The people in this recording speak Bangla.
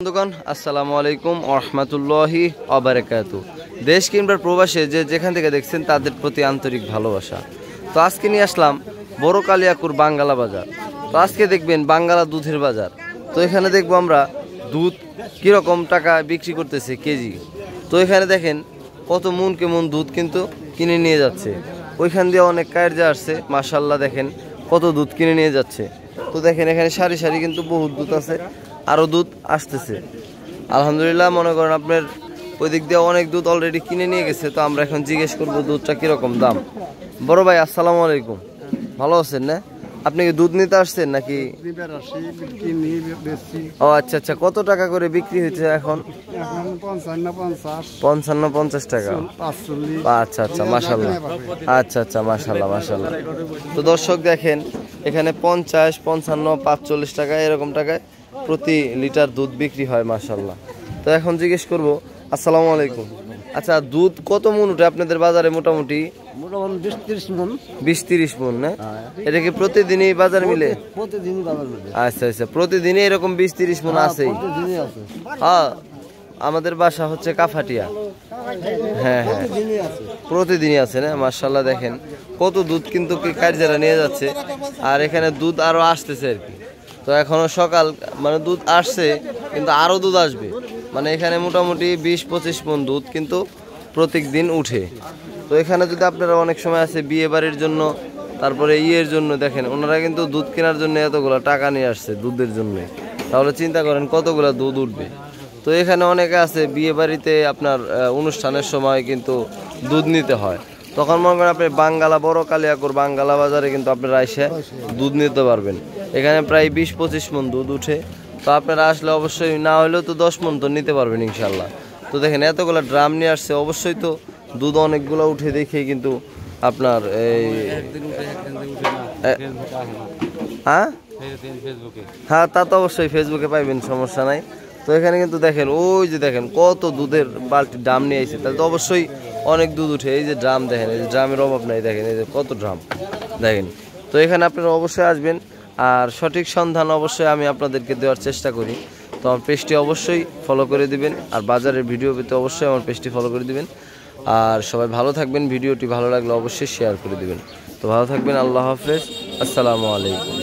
বন্ধুগণ আসসালামু আলাইকুম ওয়া রাহমাতুল্লাহি ওয়া বারাকাতুহু। দেশ কিংবা প্রবাসে যেখান থেকে দেখছেন তাদের প্রতি আন্তরিক ভালোবাসা। তো আজকে নিয়ে আসলাম বড় কালিয়াকুর বাঙ্গালা বাজার। তো আজকে দেখবেন বাঙ্গালা দুধের বাজার। তো এখানে দেখবো আমরা দুধ কীরকম টাকা বিক্রি করতেছে কেজি। তো এখানে দেখেন কত মন কেমন দুধ কিন্তু কিনে নিয়ে যাচ্ছে। ওইখান দিয়ে অনেক কায়রজা আসছে, মাশাআল্লাহ দেখেন কত দুধ কিনে নিয়ে যাচ্ছে। তো দেখেন এখানে সারি সারি কিন্তু বহুত দুধ আছে, আরও দুধ আসতেছে। আলহামদুলিল্লাহ, মনে করেন আপনার ওই দিক দিয়ে অনেক দুধ অলরেডি কিনে নিয়ে গেছে। তো আমরা এখন জিজ্ঞেস করবো দুধটা কীরকম দাম। বড় ভাই আসসালামু আলাইকুম, ভালো আছেন না? আপনি কি দুধ নিতে আসছেন নাকি? ও আচ্ছা আচ্ছা, কত টাকা করে বিক্রি হয়েছে এখন? 55-50 টাকা। আচ্ছা আচ্ছা, মাশাআল্লাহ। আচ্ছা আচ্ছা, মাশাআল্লাহ মাশাআল্লাহ। তো দর্শক দেখেন এখানে 50, 55, 45 টাকা এরকম টাকায় প্রতি লিটার দুধ বিক্রি হয়, মাশাআল্লাহ। তো এখন জিজ্ঞেস করব, আসসালামু আলাইকুম। আচ্ছা, দুধ কত মন উঠে আপনাদের বাজারে? মোটামুটি 20-30 মন না? এটা কি প্রতিদিনই বাজার মিলে? আচ্ছা আচ্ছা, প্রতিদিনই এরকম 20-30 মন আছেই? হ্যাঁ, আমাদের বাসা হচ্ছে কাফাটিয়া। হ্যাঁ হ্যাঁ, প্রতিদিনই আছে না? মাশাআল্লাহ, দেখেন কত দুধ কিন্তু কারজারা নিয়ে যাচ্ছে। আর এখানে দুধ আরো আসতেছে আর কি। তো এখনো সকাল, মানে দুধ আসছে কিন্তু আরো দুধ আসবে। মানে এখানে মোটামুটি 20-25 মন দুধ কিন্তু প্রত্যেক দিন উঠে। তো এখানে যদি আপনারা অনেক সময় আছে বিয়ে বাড়ির জন্য, তারপরে ইয়ের জন্য, দেখেন ওনারা কিন্তু দুধ কেনার জন্য এতগুলো টাকা নিয়ে আসছে দুধের জন্য। তাহলে চিন্তা করেন কতগুলো দুধ উঠবে। তো এখানে অনেকে আছে বিয়ে বাড়িতে আপনার অনুষ্ঠানের সময় কিন্তু দুধ নিতে হয়, তখন মনে করেন আপনি বাঙ্গালা বড় কালিয়াকুর বাঙ্গালা বাজারে কিন্তু আপনারা এসে দুধ নিতে পারবেন। এখানে প্রায় 20-25 মন দুধ উঠে। তো আপনারা আসলে অবশ্যই, না হলেও তো 10 মন তো নিতে পারবেন ইনশাল্লাহ। তো দেখেন এতগুলো ড্রাম নিয়ে আসছে, অবশ্যই তো দুধ অনেকগুলো উঠে দেখে কিন্তু আপনার এই হ্যাঁ হ্যাঁ, তা তো অবশ্যই ফেসবুকে পাইবেন, সমস্যা নাই। তো এখানে কিন্তু দেখেন ওই যে দেখেন কত দুধের বালতি ড্রাম নিয়ে আসছে, তাহলে তো অবশ্যই অনেক দুধ উঠে। এই যে ড্রাম দেখেন, এই যে ড্রামের অভাব নাই, দেখেন এই যে কত ড্রাম দেখেন। তো এখানে আপনারা অবশ্যই আসবেন, আর সঠিক সন্ধান অবশ্যই আমি আপনাদেরকে দেওয়ার চেষ্টা করি। তো আমার পেজটি অবশ্যই ফলো করে দিবেন, আর বাজারের ভিডিও পেতে অবশ্যই আমার পেজটি ফলো করে দিবেন। আর সবাই ভালো থাকবেন, ভিডিওটি ভালো লাগলে অবশ্যই শেয়ার করে দিবেন। তো ভালো থাকবেন, আল্লাহ হাফেজ, আসসালামু আলাইকুম।